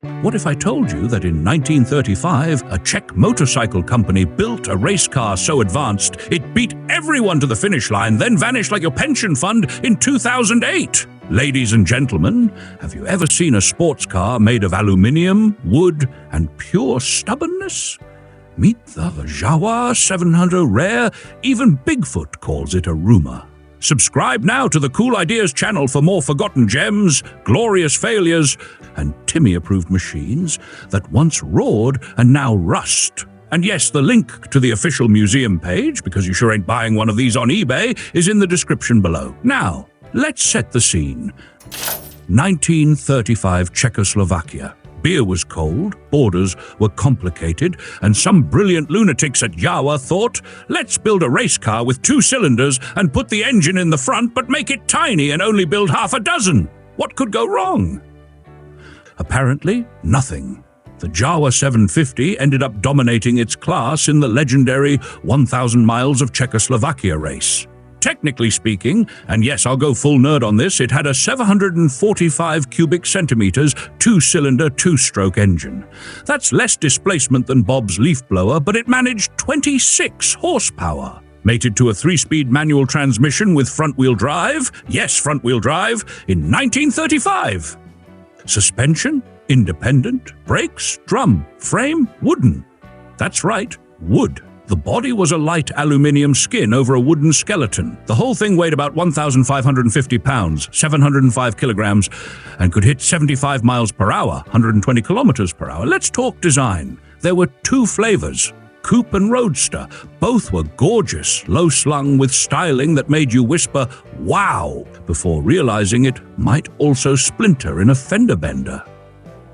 What if I told you that in 1935, a Czech motorcycle company built a race car so advanced it beat everyone to the finish line, then vanished like your pension fund in 2008? Ladies and gentlemen, have you ever seen a sports car made of aluminium, wood, and pure stubbornness? Meet the Jawa 700 Rare. Even Bigfoot calls it a rumor. Subscribe now to the Cool Ideas channel for more forgotten gems, glorious failures, and Timmy-approved machines that once roared and now rust. And yes, the link to the official museum page, because you sure ain't buying one of these on eBay, is in the description below. Now, let's set the scene. 1935 Czechoslovakia. Beer was cold, borders were complicated, and some brilliant lunatics at Jawa thought, let's build a race car with 2 cylinders and put the engine in the front but make it tiny and only build half a dozen. What could go wrong? Apparently, nothing. The Jawa 750 ended up dominating its class in the legendary 1,000 Miles of Czechoslovakia race. Technically speaking, and yes, I'll go full nerd on this, it had a 745 cubic centimeters, 2-cylinder, 2-stroke engine. That's less displacement than Bob's leaf blower, but it managed 26 horsepower. Mated to a 3-speed manual transmission with front-wheel drive, yes, front-wheel drive, in 1935. Suspension, independent, brakes, drum, frame, wooden. That's right, wood. The body was a light aluminium skin over a wooden skeleton. The whole thing weighed about 1,550 pounds, 705 kilograms, and could hit 75 miles per hour, 120 kilometers per hour. Let's talk design. There were 2 flavors, coupe and roadster. Both were gorgeous, low-slung with styling that made you whisper, wow, before realizing it might also splinter in a fender bender.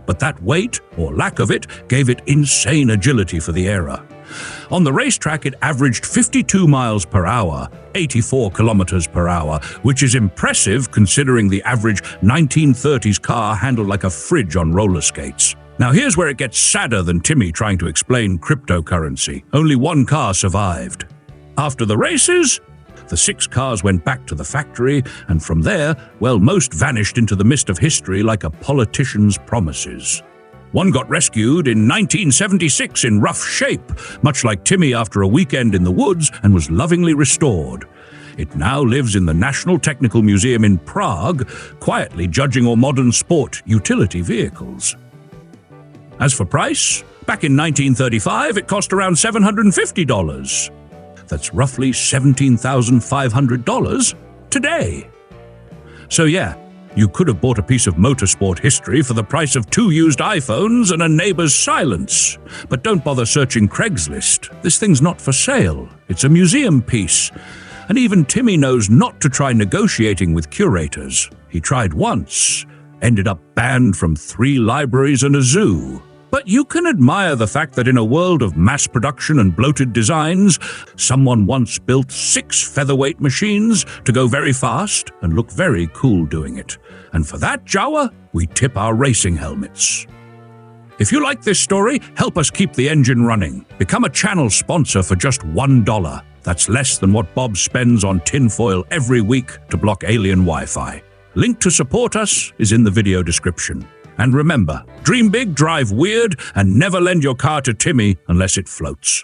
But that weight, or lack of it, gave it insane agility for the era. On the racetrack, it averaged 52 miles per hour, 84 kilometers per hour, which is impressive considering the average 1930s car handled like a fridge on roller skates. Now here's where it gets sadder than Timmy trying to explain cryptocurrency. Only 1 car survived. After the races, the 6 cars went back to the factory, and from there, well, most vanished into the mist of history like a politician's promises. One got rescued in 1976 in rough shape, much like Timmy after a weekend in the woods, and was lovingly restored. It now lives in the National Technical Museum in Prague, quietly judging all modern sport utility vehicles. As for price, back in 1935 it cost around $750. That's roughly $17,500 today. So yeah, you could have bought a piece of motorsport history for the price of 2 used iPhones and a neighbor's silence. But don't bother searching Craigslist. This thing's not for sale. It's a museum piece. And even Timmy knows not to try negotiating with curators. He tried once, ended up banned from 3 libraries and a zoo. But you can admire the fact that in a world of mass production and bloated designs, someone once built 6 featherweight machines to go very fast and look very cool doing it. And for that, Jawa, we tip our racing helmets. If you like this story, help us keep the engine running. Become a channel sponsor for just $1. That's less than what Bob spends on tinfoil every week to block alien Wi-Fi. Link to support us is in the video description. And remember, dream big, drive weird, and never lend your car to Timmy unless it floats.